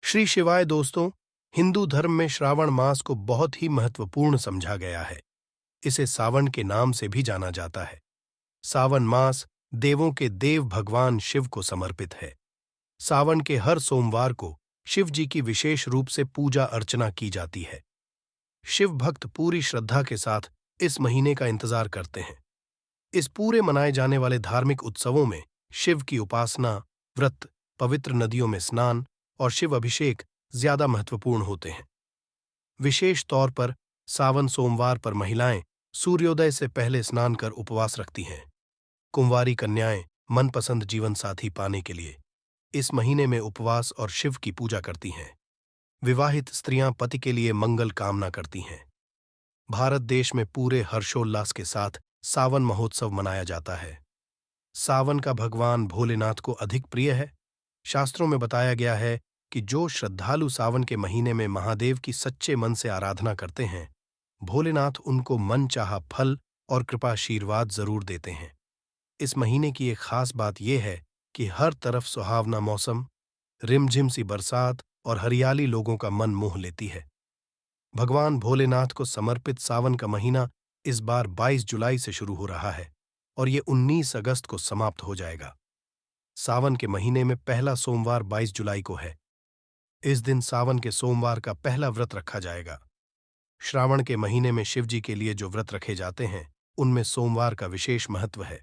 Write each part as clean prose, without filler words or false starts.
श्री शिवाय दोस्तों, हिंदू धर्म में श्रावण मास को बहुत ही महत्वपूर्ण समझा गया है। इसे सावन के नाम से भी जाना जाता है। सावन मास देवों के देव भगवान शिव को समर्पित है। सावन के हर सोमवार को शिव जी की विशेष रूप से पूजा अर्चना की जाती है। शिव भक्त पूरी श्रद्धा के साथ इस महीने का इंतजार करते हैं। इस पूरे मनाए जाने वाले धार्मिक उत्सवों में शिव की उपासना, व्रत, पवित्र नदियों में स्नान और शिव अभिषेक ज्यादा महत्वपूर्ण होते हैं। विशेष तौर पर सावन सोमवार पर महिलाएं सूर्योदय से पहले स्नान कर उपवास रखती हैं। कुंवारी कन्याएं मनपसंद जीवन साथी पाने के लिए इस महीने में उपवास और शिव की पूजा करती हैं। विवाहित स्त्रियां पति के लिए मंगल कामना करती हैं। भारत देश में पूरे हर्षोल्लास के साथ सावन महोत्सव मनाया जाता है। सावन का भगवान भोलेनाथ को अधिक प्रिय है। शास्त्रों में बताया गया है कि जो श्रद्धालु सावन के महीने में महादेव की सच्चे मन से आराधना करते हैं, भोलेनाथ उनको मनचाहा फल और कृपाशीर्वाद जरूर देते हैं। इस महीने की एक खास बात यह है कि हर तरफ सुहावना मौसम, रिमझिम सी बरसात और हरियाली लोगों का मन मोह लेती है। भगवान भोलेनाथ को समर्पित सावन का महीना इस बार 22 जुलाई से शुरू हो रहा है और ये 19 अगस्त को समाप्त हो जाएगा। सावन के महीने में पहला सोमवार 22 जुलाई को है। इस दिन सावन के सोमवार का पहला व्रत रखा जाएगा। श्रावण के महीने में शिव जी के लिए जो व्रत रखे जाते हैं, उनमें सोमवार का विशेष महत्व है।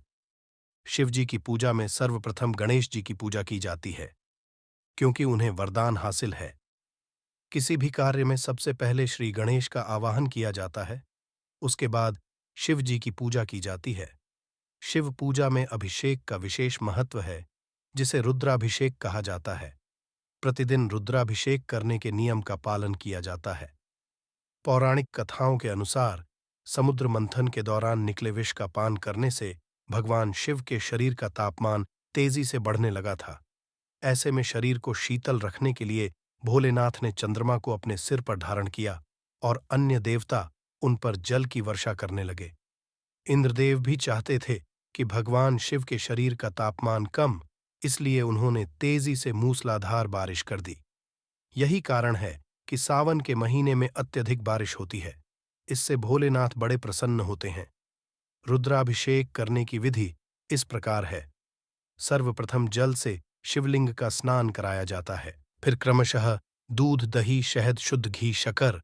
शिव जी की पूजा में सर्वप्रथम गणेश जी की पूजा की जाती है, क्योंकि उन्हें वरदान हासिल है। किसी भी कार्य में सबसे पहले श्री गणेश का आवाहन किया जाता है, उसके बाद शिव जी की पूजा की जाती है। शिव पूजा में अभिषेक का विशेष महत्व है, जिसे रुद्राभिषेक कहा जाता है। प्रतिदिन रुद्राभिषेक करने के नियम का पालन किया जाता है। पौराणिक कथाओं के अनुसार समुद्र मंथन के दौरान निकले विष का पान करने से भगवान शिव के शरीर का तापमान तेजी से बढ़ने लगा था। ऐसे में शरीर को शीतल रखने के लिए भोलेनाथ ने चंद्रमा को अपने सिर पर धारण किया और अन्य देवता उन पर जल की वर्षा करने लगे। इंद्रदेव भी चाहते थे कि भगवान शिव के शरीर का तापमान कम, इसलिए उन्होंने तेजी से मूसलाधार बारिश कर दी। यही कारण है कि सावन के महीने में अत्यधिक बारिश होती है। इससे भोलेनाथ बड़े प्रसन्न होते हैं। रुद्राभिषेक करने की विधि इस प्रकार है। सर्वप्रथम जल से शिवलिंग का स्नान कराया जाता है। फिर क्रमशः दूध, दही, शहद, शुद्ध घी, शक्कर,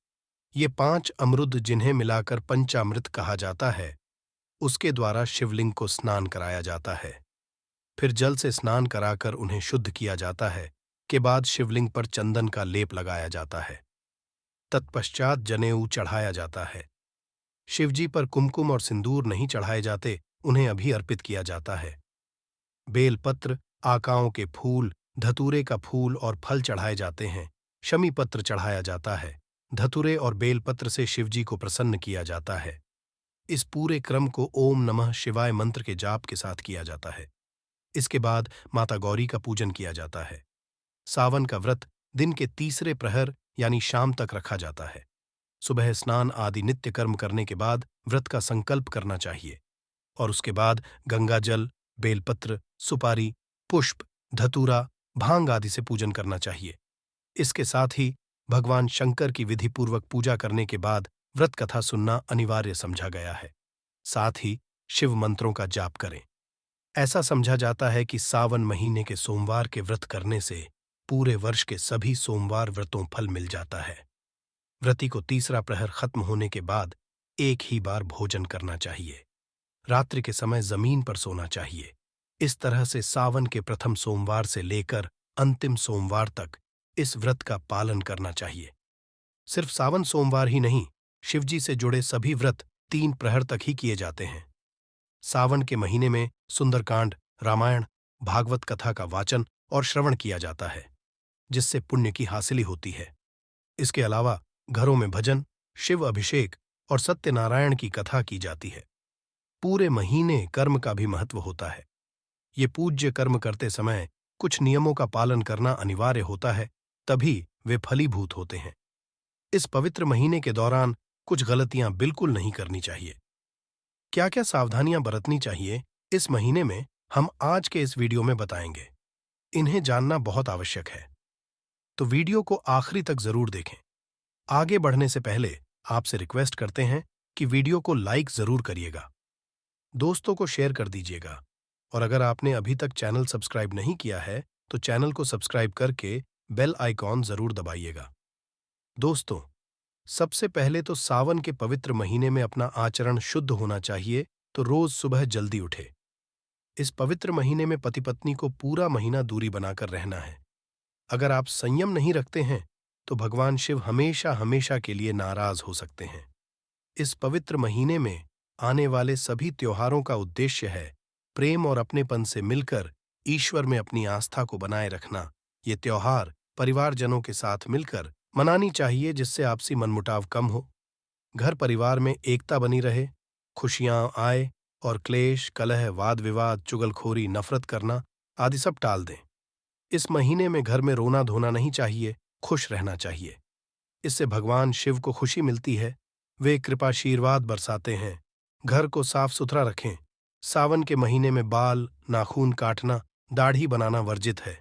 ये 5 अमृत जिन्हें मिलाकर पंचामृत कहा जाता है, उसके द्वारा शिवलिंग को स्नान कराया जाता है। फिर जल से स्नान कराकर उन्हें शुद्ध किया जाता है। के बाद शिवलिंग पर चंदन का लेप लगाया जाता है। तत्पश्चात जनेऊ चढ़ाया जाता है। शिवजी पर कुमकुम और सिंदूर नहीं चढ़ाए जाते, उन्हें अभी अर्पित किया जाता है। बेलपत्र, आकाओं के फूल, धतूरे का फूल और फल चढ़ाए जाते हैं। शमी पत्र चढ़ाया जाता है। धतूरे और बेलपत्र से शिवजी को प्रसन्न किया जाता है। इस पूरे क्रम को ओम नमः शिवाय मंत्र के जाप के साथ किया जाता है। इसके बाद माता गौरी का पूजन किया जाता है। सावन का व्रत दिन के तीसरे प्रहर यानी शाम तक रखा जाता है। सुबह स्नान आदि नित्य कर्म करने के बाद व्रत का संकल्प करना चाहिए और उसके बाद गंगा जल, बेलपत्र, सुपारी, पुष्प, धतूरा, भांग आदि से पूजन करना चाहिए। इसके साथ ही भगवान शंकर की विधिपूर्वक पूजा करने के बाद व्रत कथा सुनना अनिवार्य समझा गया है। साथ ही शिव मंत्रों का जाप करें। ऐसा समझा जाता है कि सावन महीने के सोमवार के व्रत करने से पूरे वर्ष के सभी सोमवार व्रतों फल मिल जाता है। व्रती को तीसरा प्रहर खत्म होने के बाद एक ही बार भोजन करना चाहिए। रात्रि के समय जमीन पर सोना चाहिए। इस तरह से सावन के प्रथम सोमवार से लेकर अंतिम सोमवार तक इस व्रत का पालन करना चाहिए। सिर्फ सावन सोमवार ही नहीं, शिवजी से जुड़े सभी व्रत 3 प्रहर तक ही किए जाते हैं। सावन के महीने में सुंदरकांड, रामायण, भागवत कथा का वाचन और श्रवण किया जाता है, जिससे पुण्य की हासिली होती है। इसके अलावा घरों में भजन, शिव अभिषेक और सत्यनारायण की कथा की जाती है। पूरे महीने कर्म का भी महत्व होता है। ये पूज्य कर्म करते समय कुछ नियमों का पालन करना अनिवार्य होता है, तभी वे फलीभूत होते हैं। इस पवित्र महीने के दौरान कुछ गलतियां बिल्कुल नहीं करनी चाहिए। क्या क्या सावधानियां बरतनी चाहिए, इस महीने में हम आज के इस वीडियो में बताएंगे। इन्हें जानना बहुत आवश्यक है। तो वीडियो को आखिरी तक जरूर देखें। आगे बढ़ने से पहले आपसे रिक्वेस्ट करते हैं कि वीडियो को लाइक जरूर करिएगा, दोस्तों को शेयर कर दीजिएगा, और अगर आपने अभी तक चैनल सब्सक्राइब नहीं किया है तो चैनल को सब्सक्राइब करके बेल आइकॉन जरूर दबाइएगा। दोस्तों, सबसे पहले तो सावन के पवित्र महीने में अपना आचरण शुद्ध होना चाहिए, तो रोज सुबह जल्दी उठे। इस पवित्र महीने में पति पत्नी को पूरा महीना दूरी बनाकर रहना है। अगर आप संयम नहीं रखते हैं तो भगवान शिव हमेशा हमेशा के लिए नाराज हो सकते हैं। इस पवित्र महीने में आने वाले सभी त्योहारों का उद्देश्य है प्रेम और अपनेपन से मिलकर ईश्वर में अपनी आस्था को बनाए रखना। ये त्योहार परिवारजनों के साथ मिलकर मनानी चाहिए, जिससे आपसी मनमुटाव कम हो, घर परिवार में एकता बनी रहे, खुशियां आए और क्लेश, कलह, वाद विवाद, चुगलखोरी, नफरत करना आदि सब टाल दें। इस महीने में घर में रोना धोना नहीं चाहिए, खुश रहना चाहिए। इससे भगवान शिव को खुशी मिलती है, वे कृपाशीर्वाद बरसाते हैं। घर को साफ सुथरा रखें। सावन के महीने में बाल, नाखून काटना, दाढ़ी बनाना वर्जित है,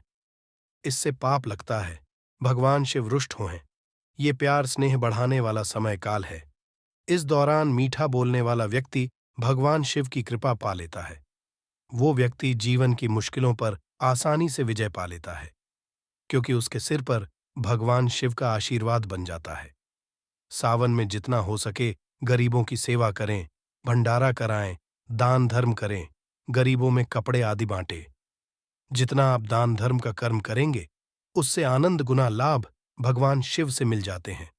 इससे पाप लगता है। भगवान शिव रुष्ट हैं। ये प्यार स्नेह बढ़ाने वाला समय काल है। इस दौरान मीठा बोलने वाला व्यक्ति भगवान शिव की कृपा पा लेता है। वो व्यक्ति जीवन की मुश्किलों पर आसानी से विजय पा लेता है, क्योंकि उसके सिर पर भगवान शिव का आशीर्वाद बन जाता है। सावन में जितना हो सके गरीबों की सेवा करें, भंडारा कराएं, दान धर्म करें, गरीबों में कपड़े आदि बांटें। जितना आप दान धर्म का कर्म करेंगे, उससे आनंद गुना लाभ भगवान शिव से मिल जाते हैं।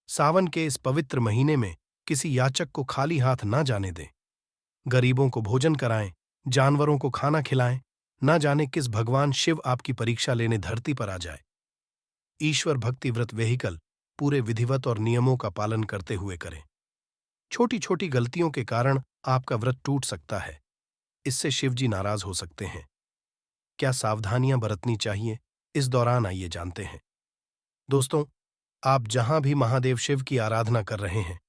सावन के इस पवित्र महीने में किसी याचक को खाली हाथ ना जाने दें। गरीबों को भोजन कराएं, जानवरों को खाना खिलाएं। ना जाने किस भगवान शिव आपकी परीक्षा लेने धरती पर आ जाए। ईश्वर भक्ति व्रत वेहिकल पूरे विधिवत और नियमों का पालन करते हुए करें। छोटी छोटी गलतियों के कारण आपका व्रत टूट सकता है, इससे शिवजी नाराज हो सकते हैं। क्या सावधानियां बरतनी चाहिए, इस दौरान आइए जानते हैं। दोस्तों, आप जहां भी महादेव शिव की आराधना कर रहे हैं,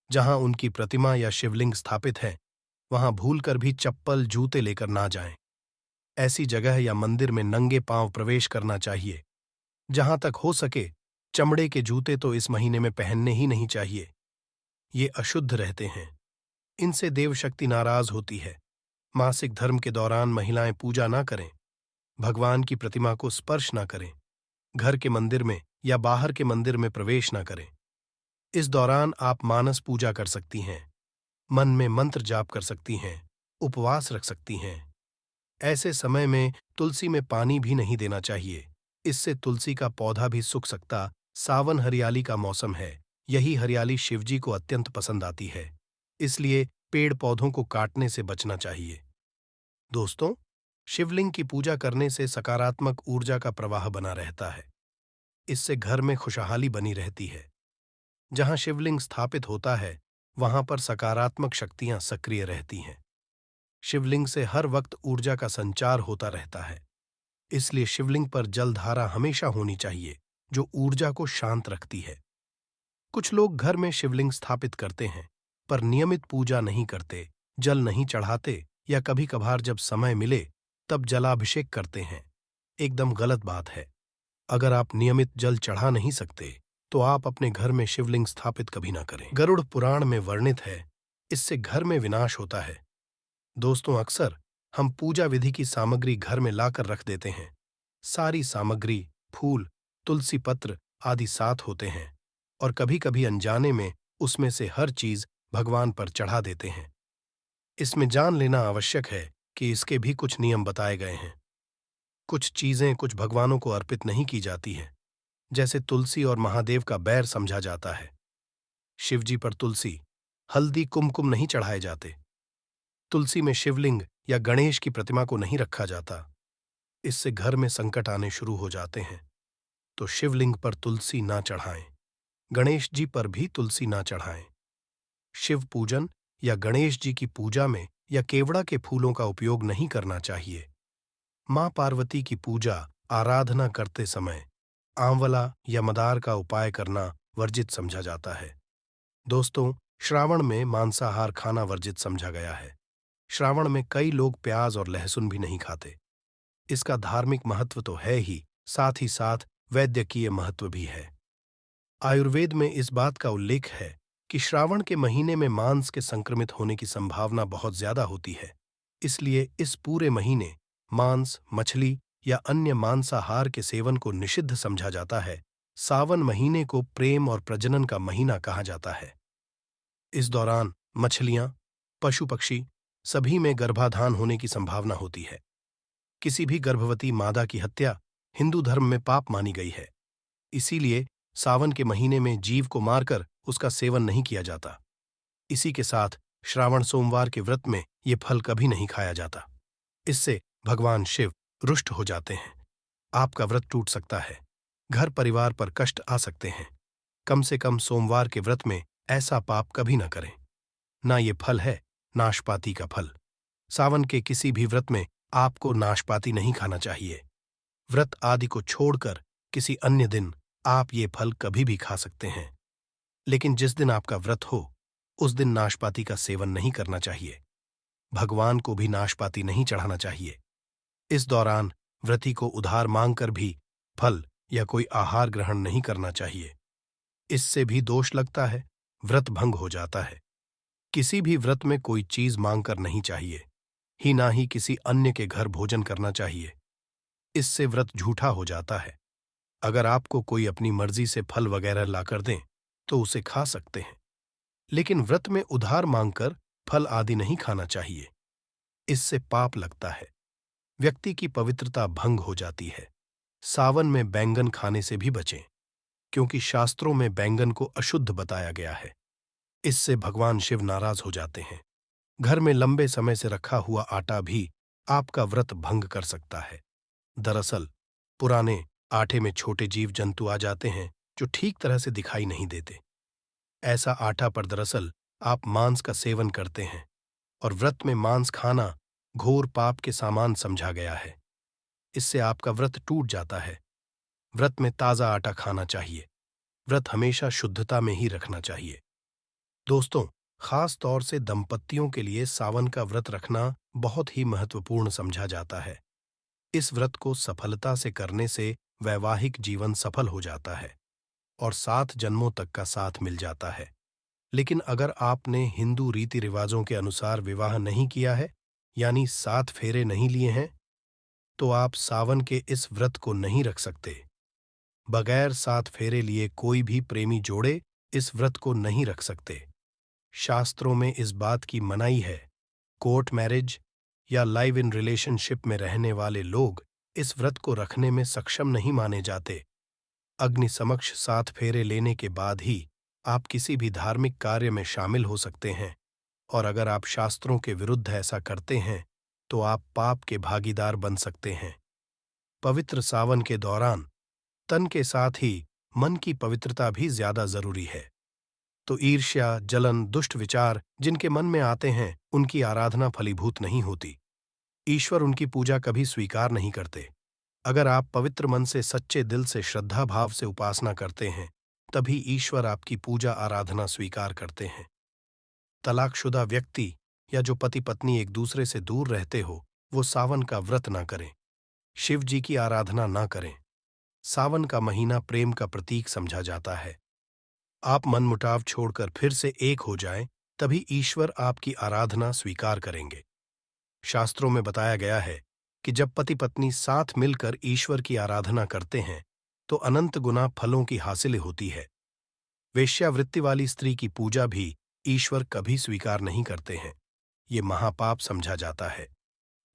जहां उनकी प्रतिमा या शिवलिंग स्थापित है, वहां भूलकर भी चप्पल, जूते लेकर ना जाएं। ऐसी जगह या मंदिर में नंगे पांव प्रवेश करना चाहिए। जहां तक हो सके चमड़े के जूते तो इस महीने में पहनने ही नहीं चाहिए। ये अशुद्ध रहते हैं, इनसे देवशक्ति नाराज होती है। मासिक धर्म के दौरान महिलाएं पूजा ना करें, भगवान की प्रतिमा को स्पर्श ना करें, घर के मंदिर में या बाहर के मंदिर में प्रवेश ना करें। इस दौरान आप मानस पूजा कर सकती हैं, मन में मंत्र जाप कर सकती हैं, उपवास रख सकती हैं। ऐसे समय में तुलसी में पानी भी नहीं देना चाहिए, इससे तुलसी का पौधा भी सूख सकता। सावन हरियाली का मौसम है, यही हरियाली शिवजी को अत्यंत पसंद आती है, इसलिए पेड़ पौधों को काटने से बचना चाहिए। दोस्तों, शिवलिंग की पूजा करने से सकारात्मक ऊर्जा का प्रवाह बना रहता है, इससे घर में खुशहाली बनी रहती है। जहां शिवलिंग स्थापित होता है, वहां पर सकारात्मक शक्तियां सक्रिय रहती हैं। शिवलिंग से हर वक्त ऊर्जा का संचार होता रहता है, इसलिए शिवलिंग पर जलधारा हमेशा होनी चाहिए, जो ऊर्जा को शांत रखती है। कुछ लोग घर में शिवलिंग स्थापित करते हैं, पर नियमित पूजा नहीं करते, जल नहीं चढ़ाते, या कभी कभार जब समय मिले तब जलाभिषेक करते हैं। एकदम गलत बात है। अगर आप नियमित जल चढ़ा नहीं सकते, तो आप अपने घर में शिवलिंग स्थापित कभी ना करें। गरुड़ पुराण में वर्णित है, इससे घर में विनाश होता है। दोस्तों, अक्सर हम पूजा विधि की सामग्री घर में लाकर रख देते हैं। सारी सामग्री, फूल, तुलसी पत्र आदि साथ होते हैं, और कभी कभी अनजाने में उसमें से हर चीज भगवान पर चढ़ा देते हैं। इसमें जान लेना आवश्यक है कि इसके भी कुछ नियम बताए गए हैं। कुछ चीजें कुछ भगवानों को अर्पित नहीं की जाती हैं, जैसे तुलसी और महादेव का बैर समझा जाता है। शिवजी पर तुलसी, हल्दी, कुमकुम नहीं चढ़ाए जाते। तुलसी में शिवलिंग या गणेश की प्रतिमा को नहीं रखा जाता, इससे घर में संकट आने शुरू हो जाते हैं। तो शिवलिंग पर तुलसी ना चढ़ाएं, गणेश जी पर भी तुलसी ना चढ़ाएं। शिव पूजन या गणेश जी की पूजा में या केवड़ा के फूलों का उपयोग नहीं करना चाहिए। मां पार्वती की पूजा आराधना करते समय आंवला या मदार का उपाय करना वर्जित समझा जाता है। दोस्तों, श्रावण में मांसाहार खाना वर्जित समझा गया है। श्रावण में कई लोग प्याज और लहसुन भी नहीं खाते। इसका धार्मिक महत्व तो है ही, साथ वैद्यकीय महत्व भी है। आयुर्वेद में इस बात का उल्लेख है कि श्रावण के महीने में मांस के संक्रमित होने की संभावना बहुत ज्यादा होती है। इसलिए इस पूरे महीने मांस, मछली या अन्य मांसाहार के सेवन को निषिद्ध समझा जाता है। सावन महीने को प्रेम और प्रजनन का महीना कहा जाता है। इस दौरान मछलियां, पशु पक्षी सभी में गर्भाधान होने की संभावना होती है। किसी भी गर्भवती मादा की हत्या हिंदू धर्म में पाप मानी गई है। इसीलिए सावन के महीने में जीव को मारकर उसका सेवन नहीं किया जाता। इसी के साथ श्रावण सोमवार के व्रत में ये फल कभी नहीं खाया जाता। इससे भगवान शिव रुष्ट हो जाते हैं। आपका व्रत टूट सकता है, घर परिवार पर कष्ट आ सकते हैं। कम से कम सोमवार के व्रत में ऐसा पाप कभी न करें। ना ये फल है नाशपाती का फल। सावन के किसी भी व्रत में आपको नाशपाती नहीं खाना चाहिए। व्रत आदि को छोड़कर किसी अन्य दिन आप ये फल कभी भी खा सकते हैं, लेकिन जिस दिन आपका व्रत हो उस दिन नाशपाती का सेवन नहीं करना चाहिए। भगवान को भी नाशपाती नहीं चढ़ाना चाहिए। इस दौरान व्रती को उधार मांगकर भी फल या कोई आहार ग्रहण नहीं करना चाहिए। इससे भी दोष लगता है, व्रत भंग हो जाता है। किसी भी व्रत में कोई चीज मांगकर नहीं चाहिए, ही ना ही किसी अन्य के घर भोजन करना चाहिए। इससे व्रत झूठा हो जाता है। अगर आपको कोई अपनी मर्जी से फल वगैरह लाकर दें तो उसे खा सकते हैं, लेकिन व्रत में उधार मांगकर फल आदि नहीं खाना चाहिए। इससे पाप लगता है, व्यक्ति की पवित्रता भंग हो जाती है। सावन में बैंगन खाने से भी बचें, क्योंकि शास्त्रों में बैंगन को अशुद्ध बताया गया है। इससे भगवान शिव नाराज हो जाते हैं। घर में लंबे समय से रखा हुआ आटा भी आपका व्रत भंग कर सकता है। दरअसल पुराने आटे में छोटे जीव जंतु आ जाते हैं जो ठीक तरह से दिखाई नहीं देते। ऐसा आटा पर दरअसल आप मांस का सेवन करते हैं, और व्रत में मांस खाना घोर पाप के समान समझा गया है। इससे आपका व्रत टूट जाता है। व्रत में ताजा आटा खाना चाहिए। व्रत हमेशा शुद्धता में ही रखना चाहिए। दोस्तों, खास तौर से दंपत्तियों के लिए सावन का व्रत रखना बहुत ही महत्वपूर्ण समझा जाता है। इस व्रत को सफलता से करने से वैवाहिक जीवन सफल हो जाता है और 7 जन्मों तक का साथ मिल जाता है। लेकिन अगर आपने हिंदू रीति रिवाजों के अनुसार विवाह नहीं किया है, यानी 7 फेरे नहीं लिए हैं, तो आप सावन के इस व्रत को नहीं रख सकते। बगैर 7 फेरे लिए कोई भी प्रेमी जोड़े इस व्रत को नहीं रख सकते। शास्त्रों में इस बात की मनाही है। कोर्ट मैरिज या लाइव इन रिलेशनशिप में रहने वाले लोग इस व्रत को रखने में सक्षम नहीं माने जाते। अग्नि समक्ष 7 फेरे लेने के बाद ही आप किसी भी धार्मिक कार्य में शामिल हो सकते हैं, और अगर आप शास्त्रों के विरुद्ध ऐसा करते हैं तो आप पाप के भागीदार बन सकते हैं। पवित्र सावन के दौरान तन के साथ ही मन की पवित्रता भी ज्यादा जरूरी है। तो ईर्ष्या, जलन, दुष्ट विचार जिनके मन में आते हैं, उनकी आराधना फलीभूत नहीं होती। ईश्वर उनकी पूजा कभी स्वीकार नहीं करते। अगर आप पवित्र मन से, सच्चे दिल से, श्रद्धा भाव से उपासना करते हैं, तभी ईश्वर आपकी पूजा आराधना स्वीकार करते हैं। तलाकशुदा व्यक्ति या जो पति पत्नी एक दूसरे से दूर रहते हो, वो सावन का व्रत ना करें, शिव जी की आराधना ना करें। सावन का महीना प्रेम का प्रतीक समझा जाता है। आप मनमुटाव छोड़कर फिर से एक हो जाएं, तभी ईश्वर आपकी आराधना स्वीकार करेंगे। शास्त्रों में बताया गया है कि जब पति पत्नी साथ मिलकर ईश्वर की आराधना करते हैं तो अनंत गुना फलों की हासिल होती है। वेश्यावृत्ति वाली स्त्री की पूजा भी ईश्वर कभी स्वीकार नहीं करते हैं। ये महापाप समझा जाता है।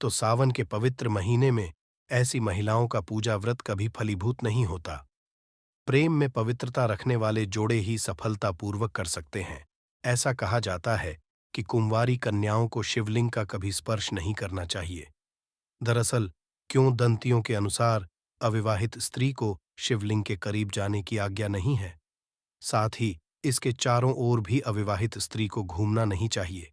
तो सावन के पवित्र महीने में ऐसी महिलाओं का पूजा व्रत कभी फलीभूत नहीं होता। प्रेम में पवित्रता रखने वाले जोड़े ही सफलतापूर्वक कर सकते हैं। ऐसा कहा जाता है कि कुंवारी कन्याओं को शिवलिंग का कभी स्पर्श नहीं करना चाहिए। दरअसल किंवदंतियों के अनुसार अविवाहित स्त्री को शिवलिंग के करीब जाने की आज्ञा नहीं है। साथ ही इसके चारों ओर भी अविवाहित स्त्री को घूमना नहीं चाहिए।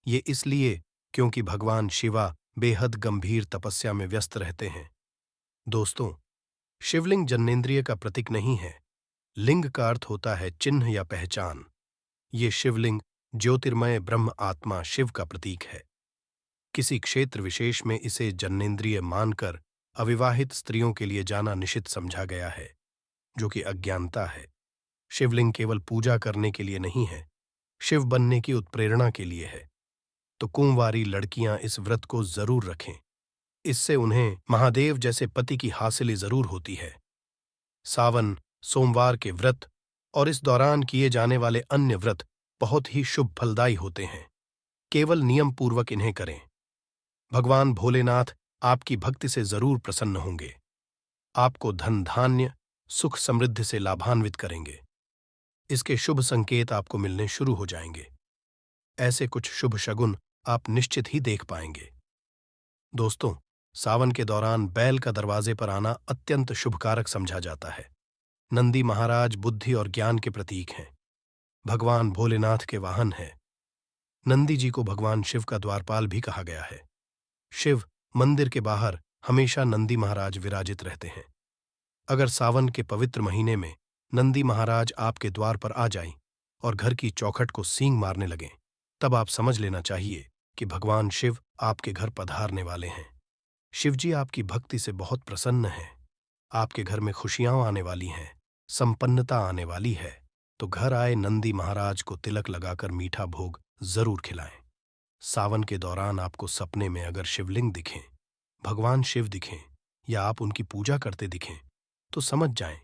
ये इसलिए क्योंकि भगवान शिवा बेहद गंभीर तपस्या में व्यस्त रहते हैं। दोस्तों, शिवलिंग जन्नेंद्रिय का प्रतीक नहीं है। लिंग का अर्थ होता है चिन्ह या पहचान। ये शिवलिंग ज्योतिर्मय ब्रह्म आत्मा शिव का प्रतीक है। किसी क्षेत्र विशेष में इसे जन्नेंद्रिय मानकर अविवाहित स्त्रियों के लिए जाना निषिद्ध समझा गया है। जो कि अज्ञानता है। शिवलिंग केवल पूजा करने के लिए नहीं है, शिव बनने की उत्प्रेरणा के लिए है। तो कुंवारी लड़कियां इस व्रत को जरूर रखें। इससे उन्हें महादेव जैसे पति की हासिली जरूर होती है। सावन, सोमवार के व्रत और इस दौरान किए जाने वाले अन्य व्रत बहुत ही शुभ फलदायी होते हैं। केवल नियम पूर्वक इन्हें करें। भगवान भोलेनाथ आपकी भक्ति से जरूर प्रसन्न होंगे। आपको धन धान्य, सुख समृद्धि से लाभान्वित करेंगे। इसके शुभ संकेत आपको मिलने शुरू हो जाएंगे। ऐसे कुछ शुभ शगुन आप निश्चित ही देख पाएंगे। दोस्तों, सावन के दौरान बैल का दरवाजे पर आना अत्यंत शुभकारक समझा जाता है। नंदी महाराज बुद्धि और ज्ञान के प्रतीक हैं। भगवान भोलेनाथ के वाहन हैं। नंदी जी को भगवान शिव का द्वारपाल भी कहा गया है। शिव मंदिर के बाहर हमेशा नंदी महाराज विराजित रहते हैं। अगर सावन के पवित्र महीने में नंदी महाराज आपके द्वार पर आ जाएं और घर की चौखट को सींग मारने लगें, तब आप समझ लेना चाहिए कि भगवान शिव आपके घर पधारने वाले हैं। शिवजी आपकी भक्ति से बहुत प्रसन्न हैं। आपके घर में खुशियां आने वाली हैं, संपन्नता आने वाली है। तो घर आए नंदी महाराज को तिलक लगाकर मीठा भोग जरूर खिलाएं। सावन के दौरान आपको सपने में अगर शिवलिंग दिखें, भगवान शिव दिखें या आप उनकी पूजा करते दिखें, तो समझ जाएं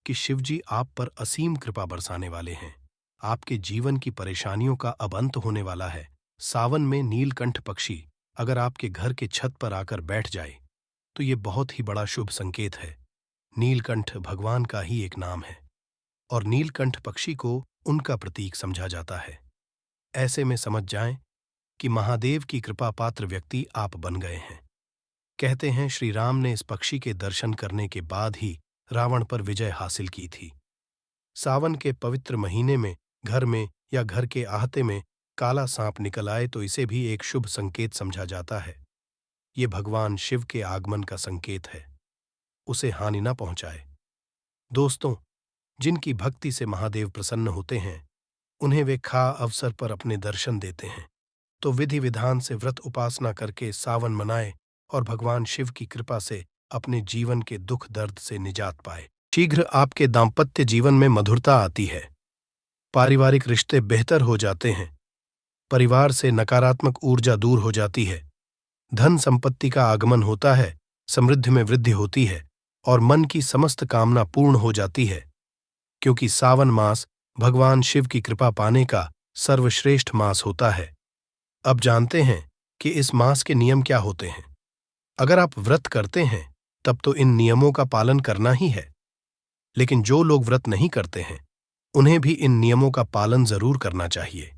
कि शिवजी आप पर असीम कृपा बरसाने वाले हैं। आपके जीवन की परेशानियों का अब अंत होने वाला है। सावन में नीलकंठ पक्षी अगर आपके घर के छत पर आकर बैठ जाए तो ये बहुत ही बड़ा शुभ संकेत है। नीलकंठ भगवान का ही एक नाम है और नीलकंठ पक्षी को उनका प्रतीक समझा जाता है। ऐसे में समझ जाएं कि महादेव की कृपा पात्र व्यक्ति आप बन गए हैं। कहते हैं श्री राम ने इस पक्षी के दर्शन करने के बाद ही रावण पर विजय हासिल की थी। सावन के पवित्र महीने में घर में या घर के आहते में काला सांप निकल आए तो इसे भी एक शुभ संकेत समझा जाता है। ये भगवान शिव के आगमन का संकेत है। उसे हानि न पहुंचाए। दोस्तों, जिनकी भक्ति से महादेव प्रसन्न होते हैं, उन्हें वे खा अवसर पर अपने दर्शन देते हैं। तो विधि विधान से व्रत उपासना करके सावन मनाए और भगवान शिव की कृपा से अपने जीवन के दुख दर्द से निजात पाए। शीघ्र आपके दाम्पत्य जीवन में मधुरता आती है। पारिवारिक रिश्ते बेहतर हो जाते हैं। परिवार से नकारात्मक ऊर्जा दूर हो जाती है। धन संपत्ति का आगमन होता है, समृद्धि में वृद्धि होती है और मन की समस्त कामना पूर्ण हो जाती है। क्योंकि सावन मास भगवान शिव की कृपा पाने का सर्वश्रेष्ठ मास होता है। अब जानते हैं कि इस मास के नियम क्या होते हैं। अगर आप व्रत करते हैं तब तो इन नियमों का पालन करना ही है, लेकिन जो लोग व्रत नहीं करते हैं उन्हें भी इन नियमों का पालन जरूर करना चाहिए।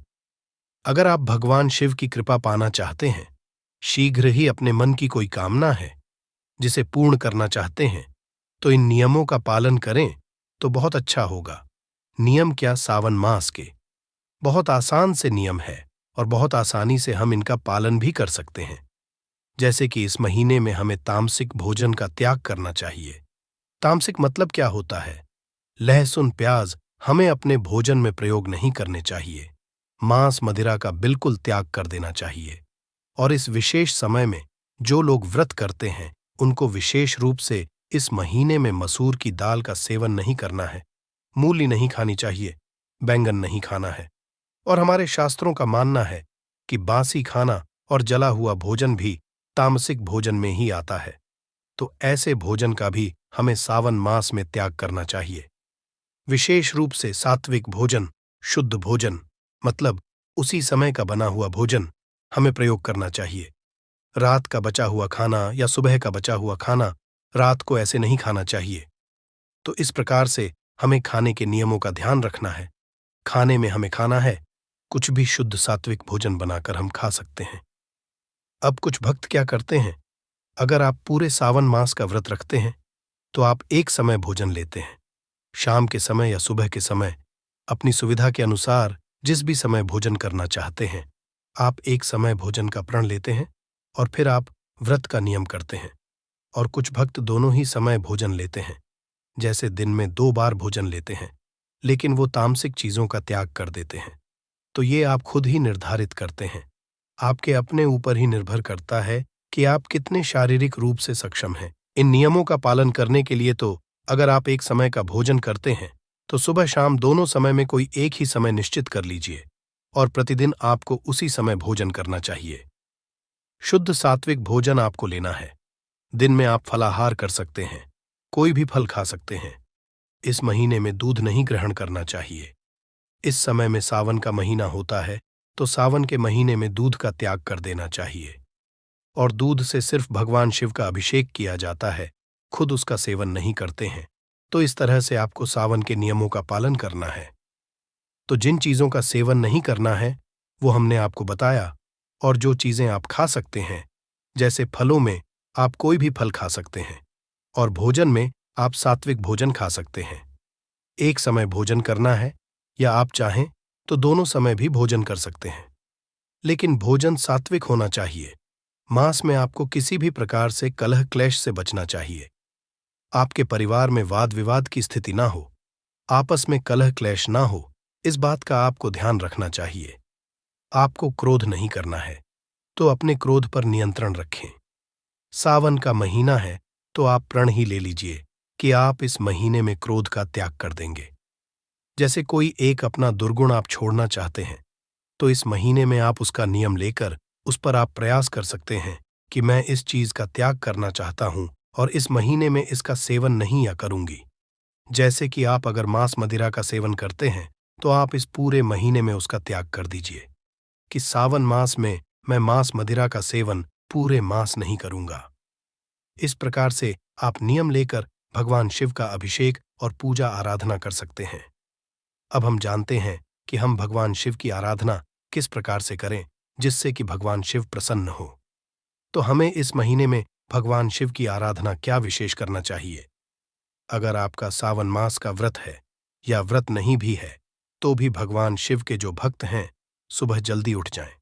अगर आप भगवान शिव की कृपा पाना चाहते हैं, शीघ्र ही अपने मन की कोई कामना है जिसे पूर्ण करना चाहते हैं, तो इन नियमों का पालन करें तो बहुत अच्छा होगा। नियम क्या, सावन मास के बहुत आसान से नियम है और बहुत आसानी से हम इनका पालन भी कर सकते हैं। जैसे कि इस महीने में हमें तामसिक भोजन का त्याग करना चाहिए। तामसिक मतलब क्या होता है? लहसुन प्याज हमें अपने भोजन में प्रयोग नहीं करने चाहिए। मांस मदिरा का बिल्कुल त्याग कर देना चाहिए। और इस विशेष समय में जो लोग व्रत करते हैं उनको विशेष रूप से इस महीने में मसूर की दाल का सेवन नहीं करना है, मूली नहीं खानी चाहिए, बैंगन नहीं खाना है। और हमारे शास्त्रों का मानना है कि बासी खाना और जला हुआ भोजन भी तामसिक भोजन में ही आता है। तो ऐसे भोजन का भी हमें सावन मास में त्याग करना चाहिए। विशेष रूप से सात्विक भोजन, शुद्ध भोजन मतलब उसी समय का बना हुआ भोजन हमें प्रयोग करना चाहिए। रात का बचा हुआ खाना या सुबह का बचा हुआ खाना रात को ऐसे नहीं खाना चाहिए। तो इस प्रकार से हमें खाने के नियमों का ध्यान रखना है। खाने में हमें खाना है, कुछ भी शुद्ध सात्विक भोजन बनाकर हम खा सकते हैं। अब कुछ भक्त क्या करते हैं, अगर आप पूरे सावन मास का व्रत रखते हैं तो आप एक समय भोजन लेते हैं। शाम के समय या सुबह के समय अपनी सुविधा के अनुसार जिस भी समय भोजन करना चाहते हैं आप एक समय भोजन का प्रण लेते हैं और फिर आप व्रत का नियम करते हैं। और कुछ भक्त दोनों ही समय भोजन लेते हैं, जैसे दिन में 2 बार भोजन लेते हैं, लेकिन वो तामसिक चीजों का त्याग कर देते हैं। तो ये आप खुद ही निर्धारित करते हैं। आपके अपने ऊपर ही निर्भर करता है कि आप कितने शारीरिक रूप से सक्षम हैं। इन नियमों का पालन करने के लिए तो अगर आप एक समय का भोजन करते हैं तो सुबह शाम दोनों समय में कोई एक ही समय निश्चित कर लीजिए और प्रतिदिन आपको उसी समय भोजन करना चाहिए। शुद्ध सात्विक भोजन आपको लेना है। दिन में आप फलाहार कर सकते हैं, कोई भी फल खा सकते हैं। इस महीने में दूध नहीं ग्रहण करना चाहिए। इस समय में सावन का महीना होता है तो सावन के महीने में दूध का त्याग कर देना चाहिए और दूध से सिर्फ भगवान शिव का अभिषेक किया जाता है, खुद उसका सेवन नहीं करते हैं। तो इस तरह से आपको सावन के नियमों का पालन करना है। तो जिन चीज़ों का सेवन नहीं करना है वो हमने आपको बताया, और जो चीज़ें आप खा सकते हैं, जैसे फलों में आप कोई भी फल खा सकते हैं और भोजन में आप सात्विक भोजन खा सकते हैं। एक समय भोजन करना है या आप चाहें तो दोनों समय भी भोजन कर सकते हैं, लेकिन भोजन सात्विक होना चाहिए। मांस में आपको किसी भी प्रकार से कलह क्लेश से बचना चाहिए। आपके परिवार में वाद विवाद की स्थिति ना हो, आपस में कलह क्लेश ना हो, इस बात का आपको ध्यान रखना चाहिए। आपको क्रोध नहीं करना है, तो अपने क्रोध पर नियंत्रण रखें। सावन का महीना है तो आप प्रण ही ले लीजिए कि आप इस महीने में क्रोध का त्याग कर देंगे। जैसे कोई एक अपना दुर्गुण आप छोड़ना चाहते हैं, तो इस महीने में आप उसका नियम लेकर उस पर आप प्रयास कर सकते हैं कि मैं इस चीज का त्याग करना चाहता हूं और इस महीने में इसका सेवन नहीं या करूंगी। जैसे कि आप अगर मांस मदिरा का सेवन करते हैं तो आप इस पूरे महीने में उसका त्याग कर दीजिए कि सावन मास में मैं मांस मदिरा का सेवन पूरे मास नहीं करूंगा। इस प्रकार से आप नियम लेकर भगवान शिव का अभिषेक और पूजा आराधना कर सकते हैं। अब हम जानते हैं कि हम भगवान शिव की आराधना किस प्रकार से करें जिससे कि भगवान शिव प्रसन्न हो। तो हमें इस महीने में भगवान शिव की आराधना क्या विशेष करना चाहिए? अगर आपका सावन मास का व्रत है या व्रत नहीं भी है तो भी भगवान शिव के जो भक्त हैं सुबह जल्दी उठ जाएं।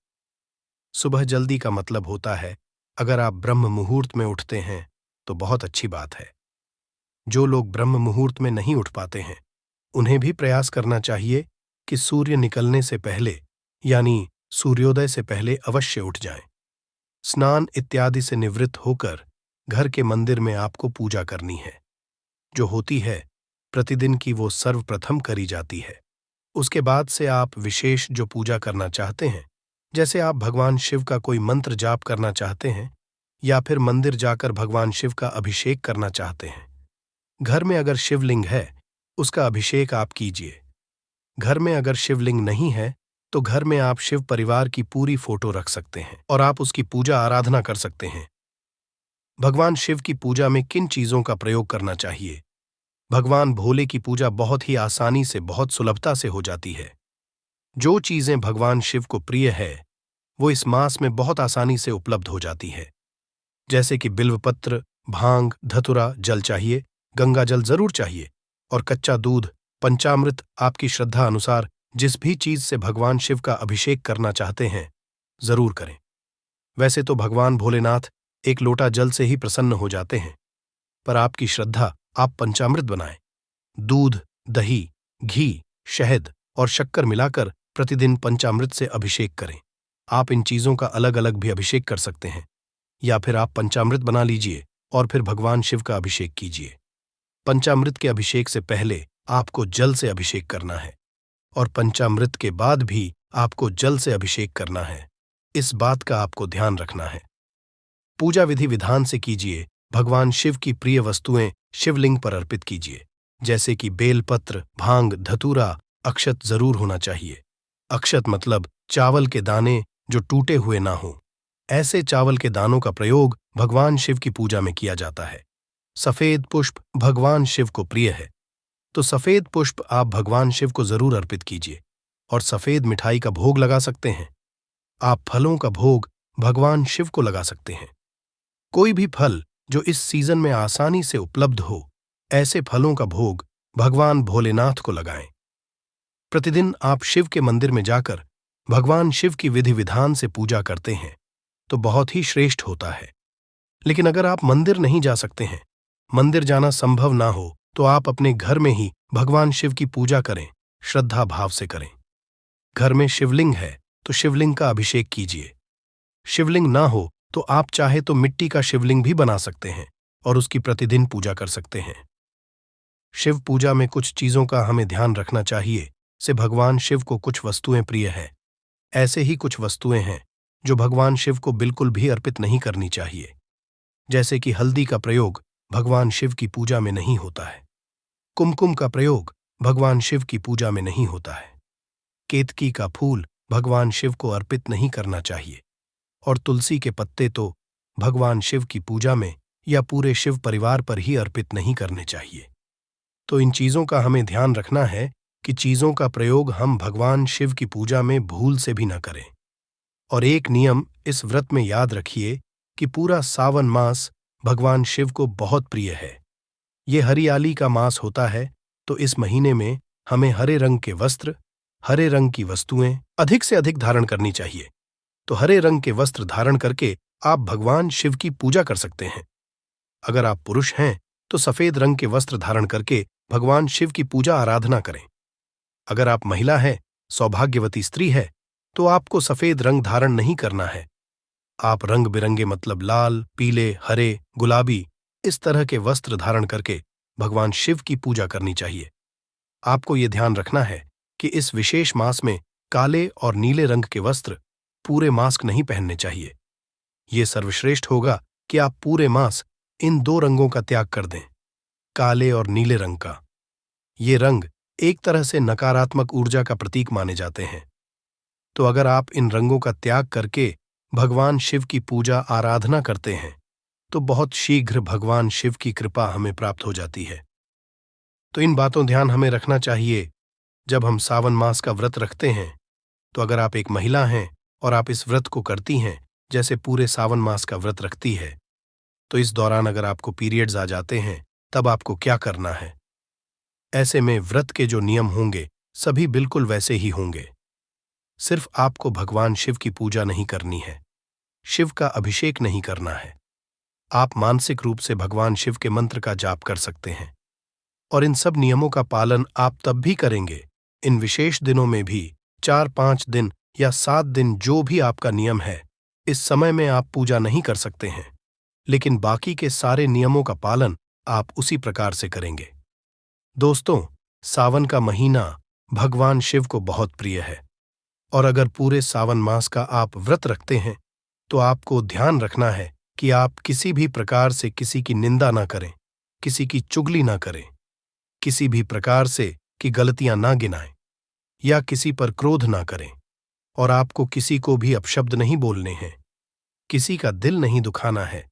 सुबह जल्दी का मतलब होता है अगर आप ब्रह्म मुहूर्त में उठते हैं तो बहुत अच्छी बात है। जो लोग ब्रह्म मुहूर्त में नहीं उठ पाते हैं उन्हें भी प्रयास करना चाहिए कि सूर्य निकलने से पहले यानी सूर्योदय से पहले अवश्य उठ जाएं। स्नान इत्यादि से निवृत्त होकर घर के मंदिर में आपको पूजा करनी है। जो होती है प्रतिदिन की वो सर्वप्रथम करी जाती है। उसके बाद से आप विशेष जो पूजा करना चाहते हैं, जैसे आप भगवान शिव का कोई मंत्र जाप करना चाहते हैं या फिर मंदिर जाकर भगवान शिव का अभिषेक करना चाहते हैं। घर में अगर शिवलिंग है उसका अभिषेक आप कीजिए। घर में अगर शिवलिंग नहीं है तो घर में आप शिव परिवार की पूरी फोटो रख सकते हैं और आप उसकी पूजा आराधना कर सकते हैं। भगवान शिव की पूजा में किन चीजों का प्रयोग करना चाहिए? भगवान भोले की पूजा बहुत ही आसानी से बहुत सुलभता से हो जाती है। जो चीजें भगवान शिव को प्रिय है वो इस मास में बहुत आसानी से उपलब्ध हो जाती है। जैसे कि बिल्वपत्र, भांग, धतुरा, जल चाहिए, गंगा जल जरूर चाहिए और कच्चा दूध, पंचामृत। आपकी श्रद्धा अनुसार जिस भी चीज से भगवान शिव का अभिषेक करना चाहते हैं जरूर करें। वैसे तो भगवान भोलेनाथ एक लोटा जल से ही प्रसन्न हो जाते हैं, पर आपकी श्रद्धा आप पंचामृत बनाएं। दूध, दही, घी, शहद और शक्कर मिलाकर प्रतिदिन पंचामृत से अभिषेक करें। आप इन चीजों का अलग अलग भी अभिषेक कर सकते हैं या फिर आप पंचामृत बना लीजिए और फिर भगवान शिव का अभिषेक कीजिए। पंचामृत के अभिषेक से पहले आपको जल से अभिषेक करना है और पंचामृत के बाद भी आपको जल से अभिषेक करना है। इस बात का आपको ध्यान रखना है। पूजा विधि विधान से कीजिए। भगवान शिव की प्रिय वस्तुएं शिवलिंग पर अर्पित कीजिए, जैसे कि बेलपत्र, भांग, धतूरा। अक्षत जरूर होना चाहिए। अक्षत मतलब चावल के दाने जो टूटे हुए ना हो। ऐसे चावल के दानों का प्रयोग भगवान शिव की पूजा में किया जाता है। सफेद पुष्प भगवान शिव को प्रिय है, तो सफेद पुष्प आप भगवान शिव को जरूर अर्पित कीजिए और सफेद मिठाई का भोग लगा सकते हैं। आप फलों का भोग भगवान शिव को लगा सकते हैं। कोई भी फल जो इस सीजन में आसानी से उपलब्ध हो, ऐसे फलों का भोग भगवान भोलेनाथ को लगाएं। प्रतिदिन आप शिव के मंदिर में जाकर भगवान शिव की विधि विधान से पूजा करते हैं तो बहुत ही श्रेष्ठ होता है। लेकिन अगर आप मंदिर नहीं जा सकते हैं, मंदिर जाना संभव ना हो, तो आप अपने घर में ही भगवान शिव की पूजा करें, श्रद्धा भाव से करें। घर में शिवलिंग है तो शिवलिंग का अभिषेक कीजिए। शिवलिंग ना हो तो आप चाहे तो मिट्टी का शिवलिंग भी बना सकते हैं और उसकी प्रतिदिन पूजा कर सकते हैं। शिव पूजा में कुछ चीजों का हमें ध्यान रखना चाहिए। से भगवान शिव को कुछ वस्तुएं प्रिय है। ऐसे ही कुछ वस्तुएं हैं जो भगवान शिव को बिल्कुल भी अर्पित नहीं करनी चाहिए। जैसे कि हल्दी का प्रयोग भगवान शिव की पूजा में नहीं होता है। कुमकुम का प्रयोग भगवान शिव की पूजा में नहीं होता है। केतकी का फूल भगवान शिव को अर्पित नहीं करना चाहिए। और तुलसी के पत्ते तो भगवान शिव की पूजा में या पूरे शिव परिवार पर ही अर्पित नहीं करने चाहिए। तो इन चीजों का हमें ध्यान रखना है कि चीजों का प्रयोग हम भगवान शिव की पूजा में भूल से भी न करें। और एक नियम इस व्रत में याद रखिए कि पूरा सावन मास भगवान शिव को बहुत प्रिय है। ये हरियाली का मास होता है, तो इस महीने में हमें हरे रंग के वस्त्र, हरे रंग की वस्तुएं अधिक से अधिक धारण करनी चाहिए। तो हरे रंग के वस्त्र धारण करके आप भगवान शिव की पूजा कर सकते हैं। अगर आप पुरुष हैं तो सफेद रंग के वस्त्र धारण करके भगवान शिव की पूजा आराधना करें। अगर आप महिला हैं, सौभाग्यवती स्त्री है, तो आपको सफेद रंग धारण नहीं करना है। आप रंग बिरंगे मतलब लाल, पीले, हरे, गुलाबी इस तरह के वस्त्र धारण करके भगवान शिव की पूजा करनी चाहिए। आपको ये ध्यान रखना है कि इस विशेष मास में काले और नीले रंग के वस्त्र पूरे मास नहीं पहनने चाहिए। ये सर्वश्रेष्ठ होगा कि आप पूरे मास इन दो रंगों का त्याग कर दें, काले और नीले रंग का। ये रंग एक तरह से नकारात्मक ऊर्जा का प्रतीक माने जाते हैं। तो अगर आप इन रंगों का त्याग करके भगवान शिव की पूजा आराधना करते हैं तो बहुत शीघ्र भगवान शिव की कृपा हमें प्राप्त हो जाती है। तो इन बातों ध्यान हमें रखना चाहिए जब हम सावन मास का व्रत रखते हैं। तो अगर आप एक महिला हैं और आप इस व्रत को करती हैं, जैसे पूरे सावन मास का व्रत रखती है, तो इस दौरान अगर आपको पीरियड्स आ जाते हैं तब आपको क्या करना है। ऐसे में व्रत के जो नियम होंगे सभी बिल्कुल वैसे ही होंगे। सिर्फ आपको भगवान शिव की पूजा नहीं करनी है, शिव का अभिषेक नहीं करना है। आप मानसिक रूप से भगवान शिव के मंत्र का जाप कर सकते हैं। और इन सब नियमों का पालन आप तब भी करेंगे, इन विशेष दिनों में भी 4-5 दिन या 7 दिन जो भी आपका नियम है, इस समय में आप पूजा नहीं कर सकते हैं, लेकिन बाकी के सारे नियमों का पालन आप उसी प्रकार से करेंगे। दोस्तों, सावन का महीना भगवान शिव को बहुत प्रिय है। और अगर पूरे सावन मास का आप व्रत रखते हैं तो आपको ध्यान रखना है कि आप किसी भी प्रकार से किसी की निंदा ना करें, किसी की चुगली ना करें, किसी भी प्रकार से की गलतियां ना गिनाएं या किसी पर क्रोध ना करें। और आपको किसी को भी अपशब्द नहीं बोलने हैं, किसी का दिल नहीं दुखाना है।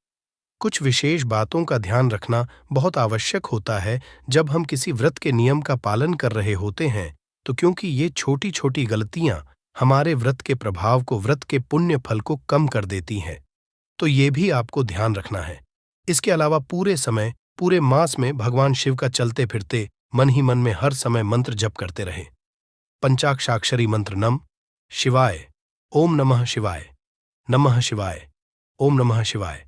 कुछ विशेष बातों का ध्यान रखना बहुत आवश्यक होता है जब हम किसी व्रत के नियम का पालन कर रहे होते हैं। तो क्योंकि ये छोटी छोटी गलतियां हमारे व्रत के प्रभाव को, व्रत के पुण्य फल को कम कर देती हैं, तो ये भी आपको ध्यान रखना है। इसके अलावा पूरे समय, पूरे मास में भगवान शिव का चलते फिरते मन ही मन में हर समय मंत्र जप करते रहे। पंचाक्षाक्षरी मंत्र नम शिवाय, ओम नमः शिवाय, नमः शिवाय, ओम नमः शिवाय,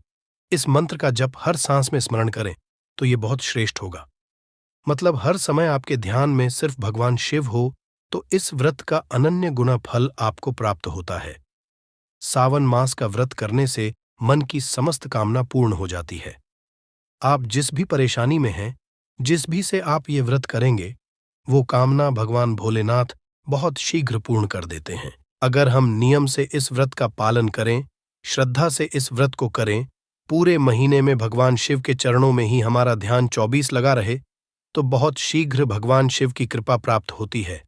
इस मंत्र का जप हर सांस में स्मरण करें तो ये बहुत श्रेष्ठ होगा। मतलब हर समय आपके ध्यान में सिर्फ भगवान शिव हो तो इस व्रत का अनन्य गुना फल आपको प्राप्त होता है। सावन मास का व्रत करने से मन की समस्त कामना पूर्ण हो जाती है। आप जिस भी परेशानी में हैं, जिस भी से आप ये व्रत करेंगे, वो कामना भगवान भोलेनाथ बहुत शीघ्र पूर्ण कर देते हैं। अगर हम नियम से इस व्रत का पालन करें, श्रद्धा से इस व्रत को करें, पूरे महीने में भगवान शिव के चरणों में ही हमारा ध्यान 24 लगा रहे, तो बहुत शीघ्र भगवान शिव की कृपा प्राप्त होती है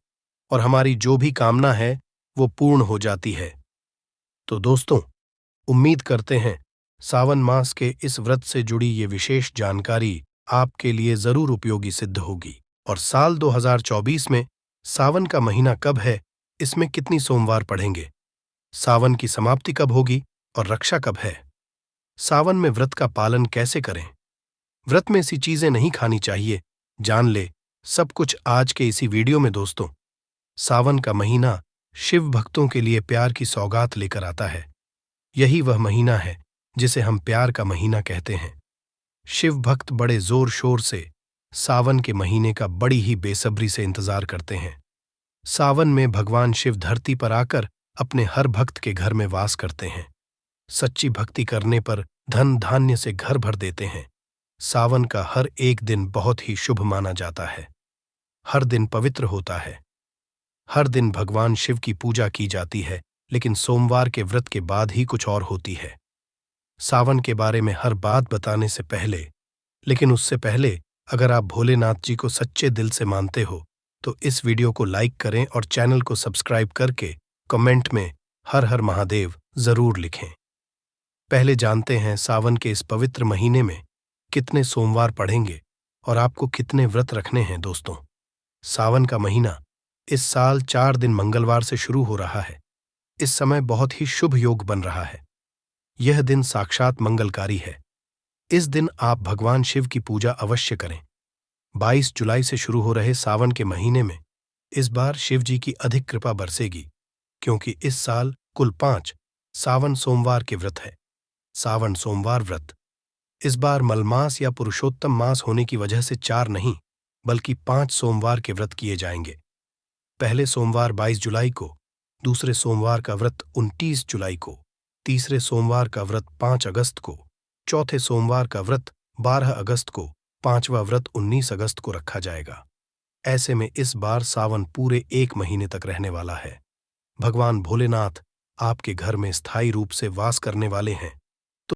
और हमारी जो भी कामना है वो पूर्ण हो जाती है। तो दोस्तों, उम्मीद करते हैं सावन मास के इस व्रत से जुड़ी ये विशेष जानकारी आपके लिए जरूर उपयोगी सिद्ध होगी। और साल 2024 में सावन का महीना कब है, इसमें कितनी सोमवार पढ़ेंगे, सावन की समाप्ति कब होगी और रक्षा कब है, सावन में व्रत का पालन कैसे करें, व्रत में ऐसी चीजें नहीं खानी चाहिए, जान ले सब कुछ आज के इसी वीडियो में। दोस्तों, सावन का महीना शिव भक्तों के लिए प्यार की सौगात लेकर आता है। यही वह महीना है जिसे हम प्यार का महीना कहते हैं। शिव भक्त बड़े जोर शोर से सावन के महीने का बड़ी ही बेसब्री से इंतजार करते हैं। सावन में भगवान शिव धरती पर आकर अपने हर भक्त के घर में वास करते हैं। सच्ची भक्ति करने पर धन धान्य से घर भर देते हैं। सावन का हर एक दिन बहुत ही शुभ माना जाता है। हर दिन पवित्र होता है। हर दिन भगवान शिव की पूजा की जाती है, लेकिन सोमवार के व्रत के बाद ही कुछ और होती है। सावन के बारे में हर बात बताने से पहले, लेकिन उससे पहले, अगर आप भोलेनाथ जी को सच्चे दिल से मानते हो तो इस वीडियो को लाइक करें और चैनल को सब्सक्राइब करके कमेंट में हर हर महादेव जरूर लिखें। पहले जानते हैं सावन के इस पवित्र महीने में कितने सोमवार पड़ेंगे और आपको कितने व्रत रखने हैं। दोस्तों, सावन का महीना इस साल 4 दिन मंगलवार से शुरू हो रहा है। इस समय बहुत ही शुभ योग बन रहा है। यह दिन साक्षात मंगलकारी है। इस दिन आप भगवान शिव की पूजा अवश्य करें। 22 जुलाई से शुरू हो रहे सावन के महीने में इस बार शिव जी की अधिक कृपा बरसेगी, क्योंकि इस साल कुल 5 सावन सोमवार के व्रत है। सावन सोमवार व्रत इस बार मलमास या पुरुषोत्तम मास होने की वजह से 4 नहीं बल्कि 5 सोमवार के व्रत किए जाएंगे। पहले सोमवार 22 जुलाई को, दूसरे सोमवार का व्रत 29 जुलाई को, तीसरे सोमवार का व्रत 5 अगस्त को, चौथे सोमवार का व्रत 12 अगस्त को, पांचवा व्रत 19 अगस्त को रखा जाएगा। ऐसे में इस बार सावन पूरे 1 महीने तक रहने वाला है। भगवान भोलेनाथ आपके घर में स्थायी रूप से वास करने वाले हैं